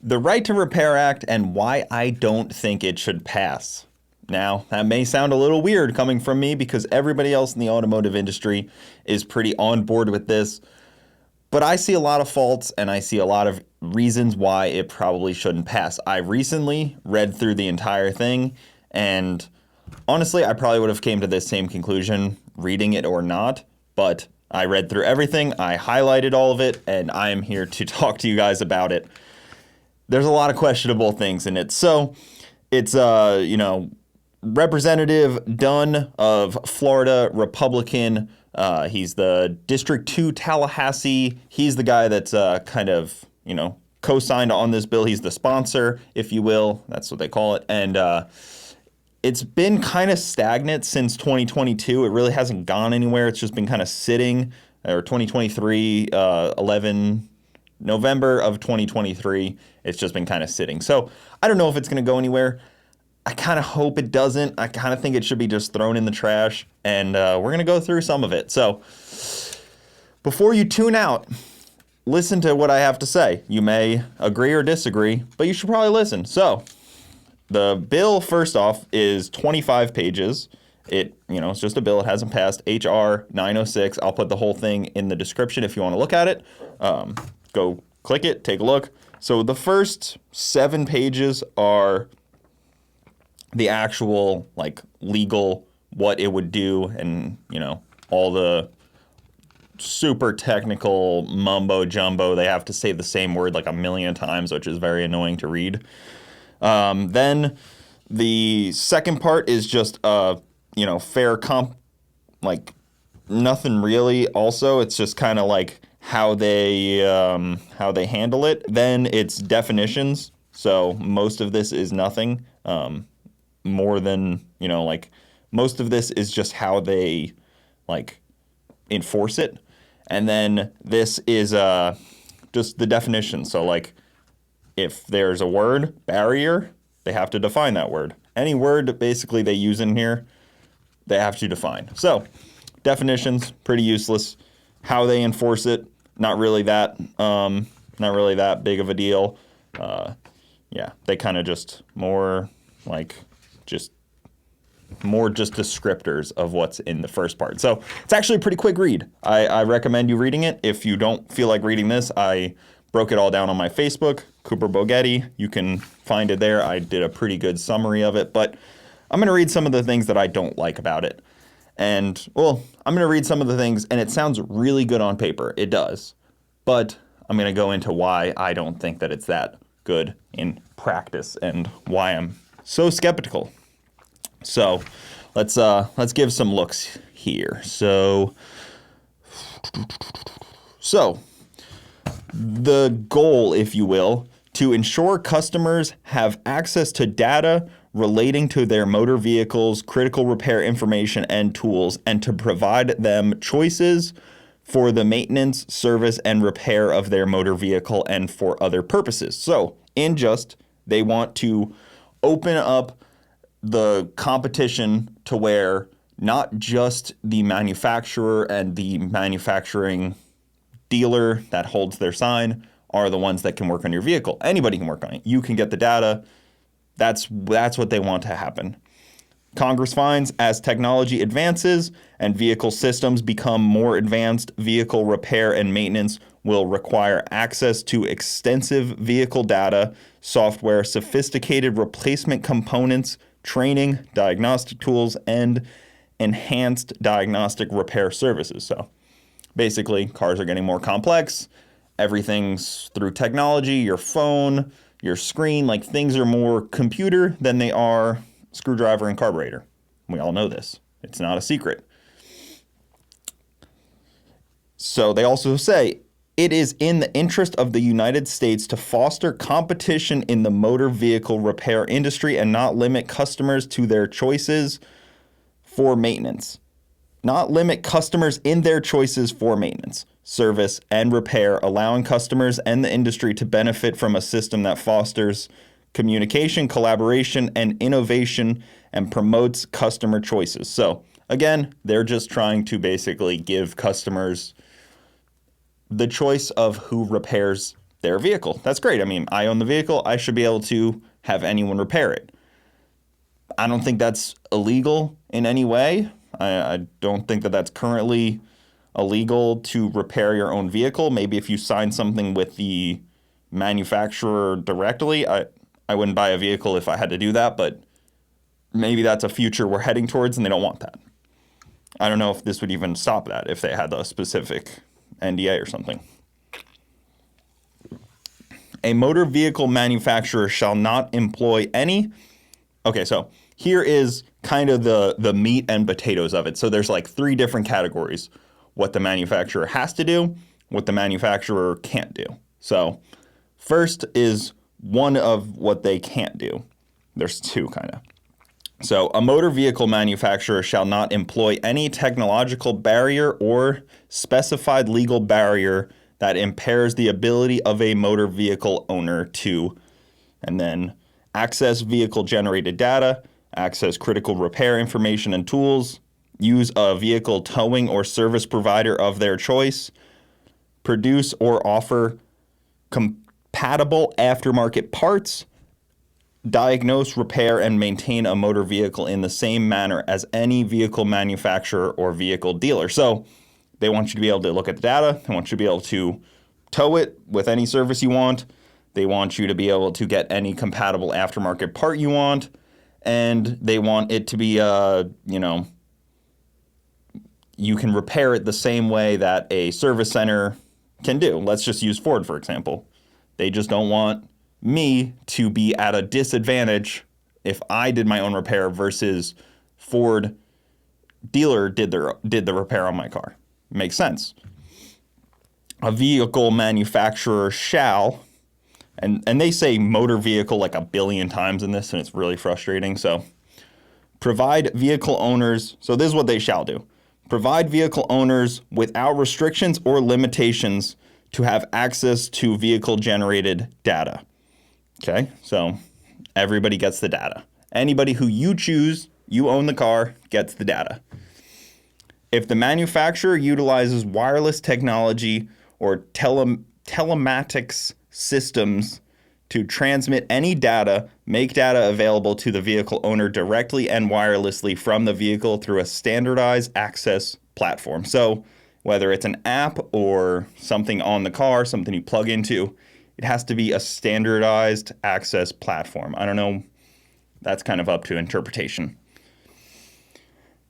The Right to Repair Act and why I don't think it should pass. Now, that may sound a little weird coming from me because everybody else in the automotive industry is pretty on board with this, but I see a lot of faults and I see a lot of reasons why it probably shouldn't pass. I recently read through the entire thing, and honestly, I probably would have came to this same conclusion reading it or not, but I read through everything, I highlighted all of it, and I am here to talk to you guys about it. There's a lot of questionable things in it. So it's, Representative Dunn of Florida, Republican. He's the District 2 Tallahassee. He's the guy that's co-signed on this bill. He's the sponsor, if you will. That's what they call it. And it's been kind of stagnant since 2022. It really hasn't gone anywhere. It's just been kind of sitting. Or 2023, November of 2023, it's just been kind of sitting. So I don't know if it's going to go anywhere. I kind of hope it doesn't. I kind of think it should be just thrown in the trash, and we're going to go through some of it. So before you tune out, listen to what I have to say. You may agree or disagree, but you should probably listen. So the bill, first off, is 25 pages. It's just a bill. It hasn't passed. HR 906. I'll put the whole thing in the description if you want to look at it. Go click it, take a look. So the first 7 pages are the actual legal what it would do, and all the super technical mumbo jumbo. They have to say the same word like a million times, which is very annoying to read. Then the second part is just fair comp, nothing really. Also, it's just kind of how they handle it. Then it's definitions. So most of this is nothing. More than, most of this is just how they, enforce it. And then this is just the definition. So, if there's a word, barrier, they have to define that word. Any word, basically, they use in here, they have to define. So, definitions, pretty useless. How they enforce it, not really that big of a deal. They kind of just more descriptors of what's in the first part. So it's actually a pretty quick read. I recommend you reading it. If you don't feel like reading this, I broke it all down on my Facebook, Cooper Bogetti. You can find it there. I did a pretty good summary of it, but I'm going to read some of the things that I don't like about it. And, I'm going to read some of the things, and it sounds really good on paper. It does. But I'm going to go into why I don't think that it's that good in practice and why I'm so skeptical. So let's give some looks here. So the goal, if you will, to ensure customers have access to data relating to their motor vehicles, critical repair information, and tools, and to provide them choices for the maintenance, service, and repair of their motor vehicle and for other purposes. So they want to open up the competition to where not just the manufacturer and the manufacturing dealer that holds their sign are the ones that can work on your vehicle. Anybody can work on it. You can get the data. That's what they want to happen. Congress finds as technology advances and vehicle systems become more advanced, vehicle repair and maintenance will require access to extensive vehicle data, software, sophisticated replacement components, training, diagnostic tools, and enhanced diagnostic repair services. So basically, cars are getting more complex. Everything's through technology, your phone, your screen, things are more computer than they are screwdriver and carburetor. We all know this. It's not a secret. So they also say, it is in the interest of the United States to foster competition in the motor vehicle repair industry and not limit customers to their choices for maintenance. Not limit customers in their choices for maintenance, service, and repair, allowing customers and the industry to benefit from a system that fosters communication, collaboration, and innovation and promotes customer choices. So again, they're just trying to basically give customers the choice of who repairs their vehicle. That's great. I mean, I own the vehicle. I should be able to have anyone repair it. I don't think that's illegal in any way. I don't think that that's currently illegal to repair your own vehicle. Maybe if you sign something with the manufacturer directly, I wouldn't buy a vehicle if I had to do that, but maybe that's a future we're heading towards and they don't want that. I don't know if this would even stop that if they had a specific NDA or something. A motor vehicle manufacturer shall not employ any. Okay, so here is kind of the meat and potatoes of it. So there's like 3 different categories. What the manufacturer has to do, what the manufacturer can't do. So first is one of what they can't do. There's 2 kind of. So a motor vehicle manufacturer shall not employ any technological barrier or specified legal barrier that impairs the ability of a motor vehicle owner to, and then access vehicle generated data, access critical repair information and tools, use a vehicle towing or service provider of their choice, produce or offer compatible aftermarket parts, diagnose, repair, and maintain a motor vehicle in the same manner as any vehicle manufacturer or vehicle dealer. So they want you to be able to look at the data. They want you to be able to tow it with any service you want. They want you to be able to get any compatible aftermarket part you want. And they want it to be, you can repair it the same way that a service center can do. Let's just use Ford, for example. They just don't want me to be at a disadvantage if I did my own repair versus Ford dealer did the repair on my car. Makes sense. A vehicle manufacturer shall, and they say motor vehicle like 1 billion times in this, and it's really frustrating. So provide vehicle owners, so this is what they shall do. Provide vehicle owners without restrictions or limitations to have access to vehicle generated data. Okay, so everybody gets the data. Anybody who you choose, you own the car, gets the data. If the manufacturer utilizes wireless technology or telematics systems to transmit any data, make data available to the vehicle owner directly and wirelessly from the vehicle through a standardized access platform. So whether it's an app or something on the car, something you plug into, it has to be a standardized access platform. I don't know. That's kind of up to interpretation.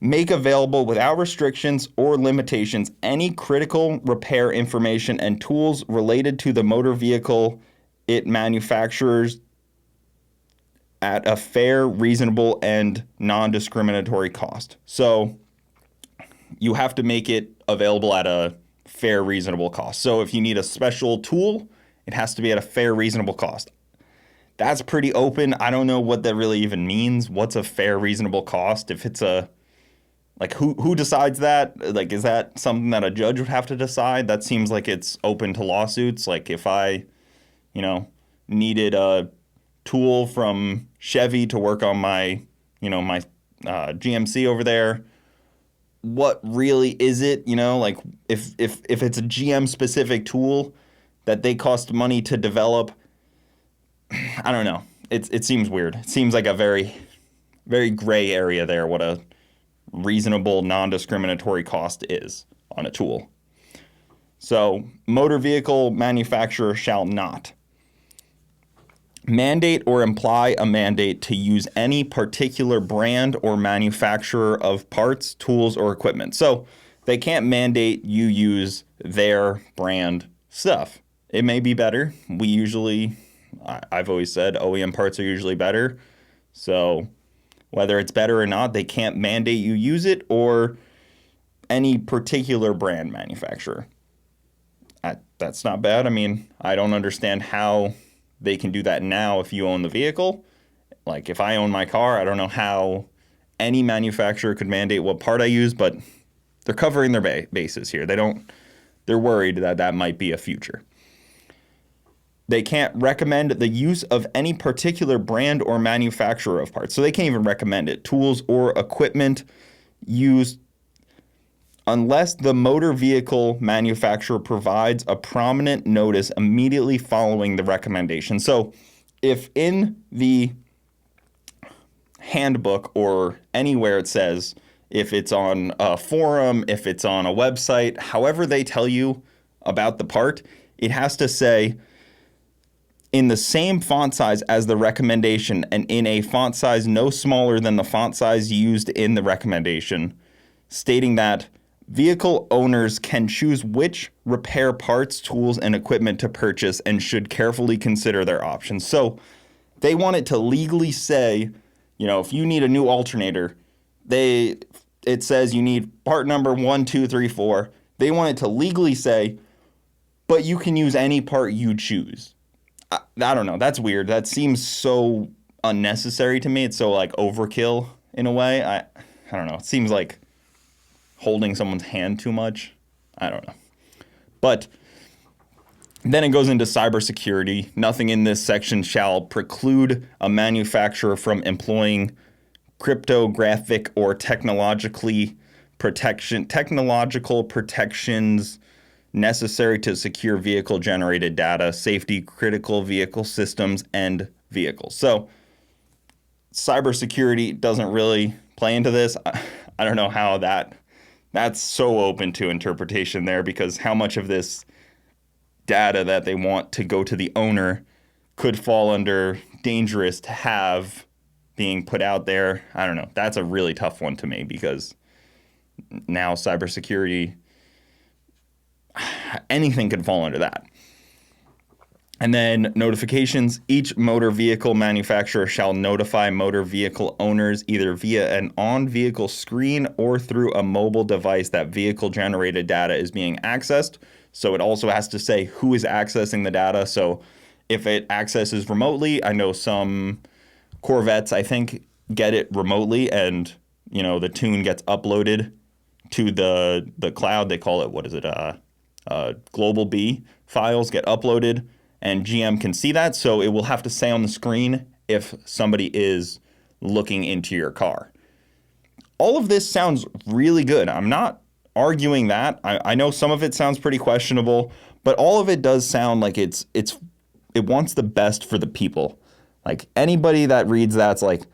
Make available without restrictions or limitations any critical repair information and tools related to the motor vehicle it manufactures at a fair, reasonable, and non-discriminatory cost. So you have to make it available at a fair, reasonable cost. So if you need a special tool, it has to be at a fair, reasonable cost. That's pretty open. I don't know what that really even means. What's a fair, reasonable cost? If it's who decides that? Like, is that something that a judge would have to decide? That seems like it's open to lawsuits. Like if I, needed a tool from Chevy to work on my GMC over there, what really is it? Like if it's a GM specific tool that they cost money to develop, I don't know. It seems weird. It seems like a very, very gray area there, what a reasonable, non-discriminatory cost is on a tool. So, motor vehicle manufacturer shall not mandate or imply a mandate to use any particular brand or manufacturer of parts, tools, or equipment. So, they can't mandate you use their brand stuff. It may be better. I've always said OEM parts are usually better. So whether it's better or not, they can't mandate you use it or any particular brand manufacturer. That's not bad. I mean, I don't understand how they can do that now if you own the vehicle. Like if I own my car, I don't know how any manufacturer could mandate what part I use, but they're covering their bases here. They're worried that might be a future. They can't recommend the use of any particular brand or manufacturer of parts. So they can't even recommend it. Tools or equipment used unless the motor vehicle manufacturer provides a prominent notice immediately following the recommendation. So if in the handbook or anywhere it says, if it's on a forum, if it's on a website, however they tell you about the part, it has to say in the same font size as the recommendation and in a font size no smaller than the font size used in the recommendation, stating that vehicle owners can choose which repair parts, tools, and equipment to purchase and should carefully consider their options. So they want it to legally say, if you need a new alternator, it says you need part number 1, 2, 3, 4. They want it to legally say, but you can use any part you choose. I don't know. That's weird. That seems so unnecessary to me. It's so like overkill in a way. I don't know. It seems like holding someone's hand too much. I don't know. But then it goes into cybersecurity. Nothing in this section shall preclude a manufacturer from employing cryptographic or technological protections necessary to secure vehicle-generated data, safety critical vehicle systems, and vehicles. So cybersecurity doesn't really play into this. I don't know how that's so open to interpretation there, because how much of this data that they want to go to the owner could fall under dangerous to have being put out there. I don't know. That's a really tough one to me, because now cybersecurity, anything could fall under that. And then notifications. Each motor vehicle manufacturer shall notify motor vehicle owners either via an on-vehicle screen or through a mobile device that vehicle-generated data is being accessed. So it also has to say who is accessing the data. So if it accesses remotely, I know some Corvettes, I think, get it remotely, and the tune gets uploaded to the cloud. They call it, Global B files get uploaded, and GM can see that. So it will have to say on the screen if somebody is looking into your car. All of this sounds really good. I'm not arguing that. I know some of it sounds pretty questionable, but all of it does sound like it wants the best for the people. Like anybody that reads that's like,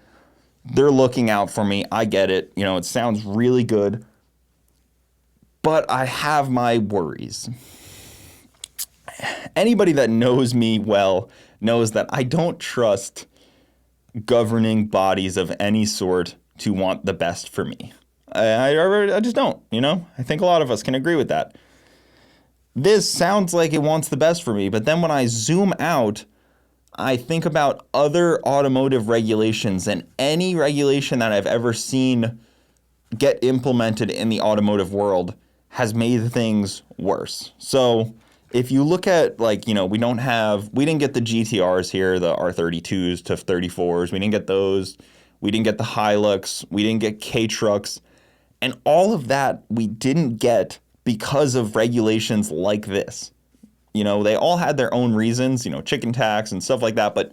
they're looking out for me. I get it. It sounds really good, but I have my worries. Anybody that knows me well knows that I don't trust governing bodies of any sort to want the best for me. I just don't, I think a lot of us can agree with that. This sounds like it wants the best for me, but then when I zoom out, I think about other automotive regulations, and any regulation that I've ever seen get implemented in the automotive world has made things worse. So if you look at we didn't get the GTRs here, the R32s to 34s. We didn't get those. We didn't get the Hilux. We didn't get K-trucks. And all of that we didn't get because of regulations like this. They all had their own reasons, chicken tax and stuff like that. But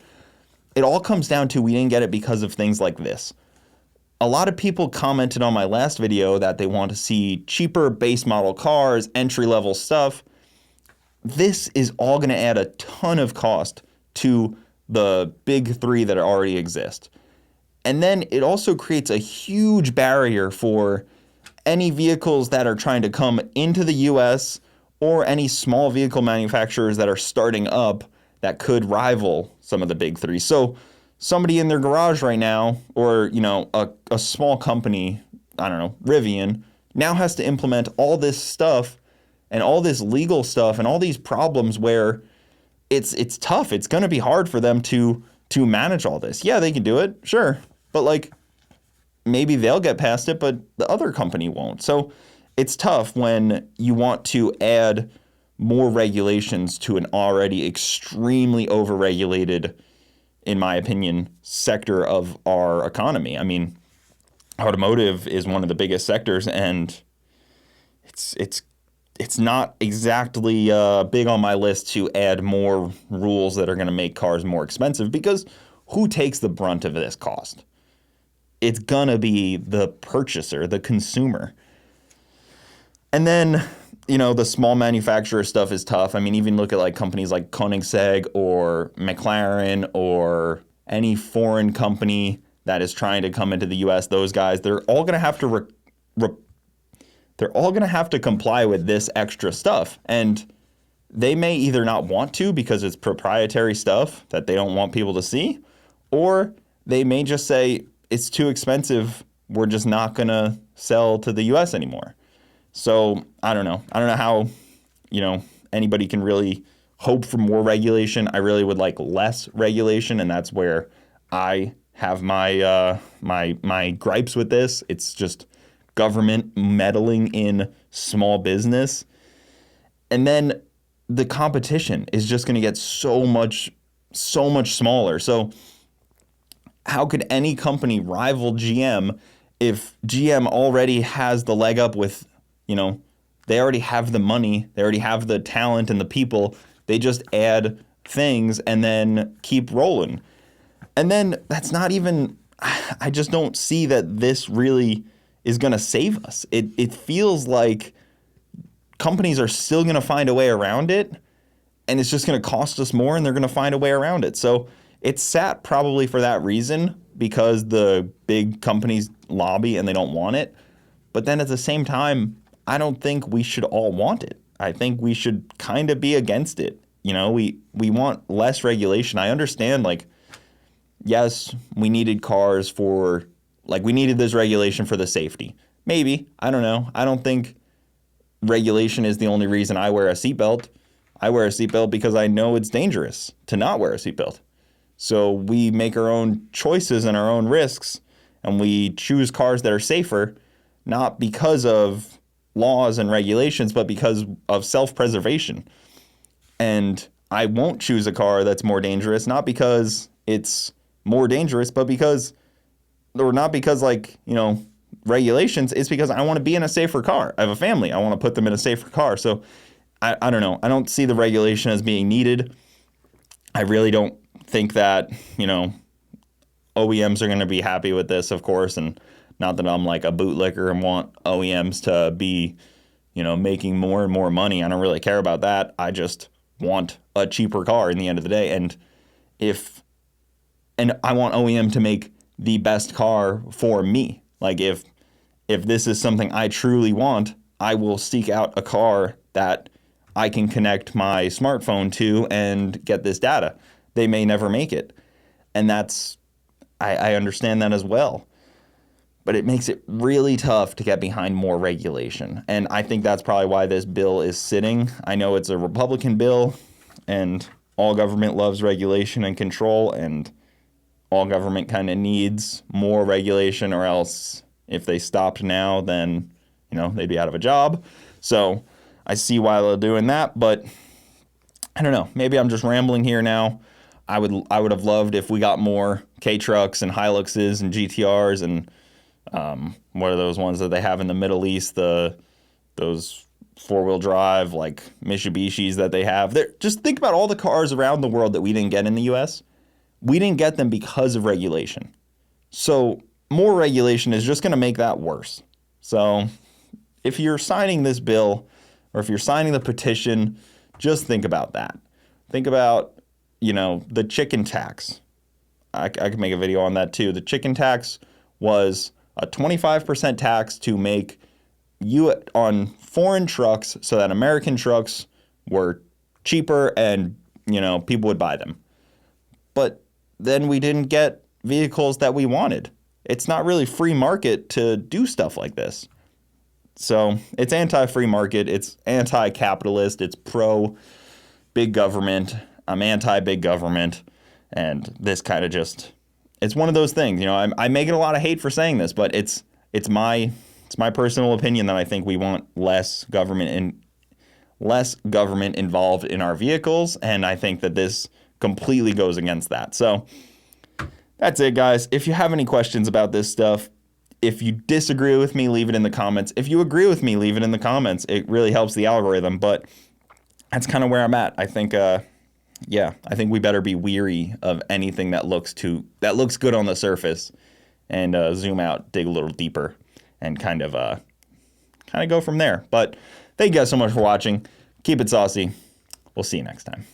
it all comes down to we didn't get it because of things like this. A lot of people commented on my last video that they want to see cheaper base model cars, entry-level stuff. This is all going to add a ton of cost to the big three that already exist. And then it also creates a huge barrier for any vehicles that are trying to come into the US or any small vehicle manufacturers that are starting up that could rival some of the big three. So somebody in their garage right now, or, a small company, I don't know, Rivian, now has to implement all this stuff and all this legal stuff and all these problems where it's tough. It's going to be hard for them to manage all this. Yeah, they can do it, sure. But maybe they'll get past it, but the other company won't. So it's tough when you want to add more regulations to an already extremely overregulated, in my opinion, sector of our economy. I mean, automotive is one of the biggest sectors, and it's not exactly big on my list to add more rules that are going to make cars more expensive, because who takes the brunt of this cost? It's going to be the purchaser, the consumer. And then, the small manufacturer stuff is tough. I mean, even look at like companies like Koenigsegg or McLaren or any foreign company that is trying to come into the US, those guys, they're all going to have to they're all going to have to comply with this extra stuff. And they may either not want to because it's proprietary stuff that they don't want people to see, or they may just say it's too expensive. We're just not going to sell to the US anymore. So I don't know. I don't know how, anybody can really hope for more regulation. I really would like less regulation, and that's where I have my gripes with this. It's just government meddling in small business. And then the competition is just going to get so much smaller. So how could any company rival GM if GM already has the leg up with, they already have the money, they already have the talent and the people. They just add things and then keep rolling. And then that's not even, I just don't see that this really is going to save us. It feels like companies are still going to find a way around it, and it's just going to cost us more, and they're going to find a way around it. So it's sat probably for that reason, because the big companies lobby and they don't want it. But then at the same time, I don't think we should all want it. I think we should kind of be against it. We want less regulation. I understand, like, yes, we needed cars for, like, we needed this regulation for the safety. Maybe. I don't know. I don't think regulation is the only reason I wear a seatbelt. I wear a seatbelt because I know it's dangerous to not wear a seatbelt. So we make our own choices and our own risks, and we choose cars that are safer, not because of laws and regulations, but because of self-preservation. And I won't choose a car that's more dangerous, not because it's more dangerous, but because, or not because, like, regulations. It's because I want to be in a safer car. I have a family. I want to put them in a safer car. So I don't know. I don't see the regulation as being needed. I really don't think that, OEMs are going to be happy with this, of course. And not that I'm like a bootlicker and want OEMs to be, making more and more money. I don't really care about that. I just want a cheaper car in the end of the day. And I want OEM to make the best car for me. Like, if this is something I truly want, I will seek out a car that I can connect my smartphone to and get this data. They may never make it. And I understand that as well. But it makes it really tough to get behind more regulation. And I think that's probably why this bill is sitting. I know it's a Republican bill, and all government loves regulation and control, and all government kind of needs more regulation, or else if they stopped now, then, they'd be out of a job. So I see why they're doing that, but I don't know. Maybe I'm just rambling here now. I would have loved if we got more K-Trucks and Hiluxes and GTRs and what are those ones that they have in the Middle East, those four-wheel drive, like Mitsubishis that they have. Just think about all the cars around the world that we didn't get in the U.S. We didn't get them because of regulation. So more regulation is just going to make that worse. So if you're signing this bill, or if you're signing the petition, just think about that. Think about, the chicken tax. I could make a video on that too. The chicken tax was a 25% tax to make on foreign trucks so that American trucks were cheaper and, people would buy them. But then we didn't get vehicles that we wanted. It's not really free market to do stuff like this. So it's anti-free market. It's anti-capitalist. It's pro-big government. I'm anti-big government. And this kind of just, it's one of those things. I may get a lot of hate for saying this, but it's my personal opinion that I think we want less government involved in our vehicles, and I think that this completely goes against that. So that's it, guys. If you have any questions about this stuff, if you disagree with me, leave it in the comments. If you agree with me, leave it in the comments. It really helps the algorithm, but that's kind of where I'm at. I think I think we better be weary of anything that looks good on the surface, and zoom out, dig a little deeper, and kind of kind of go from there. But thank you guys so much for watching. Keep it saucy. We'll see you next time.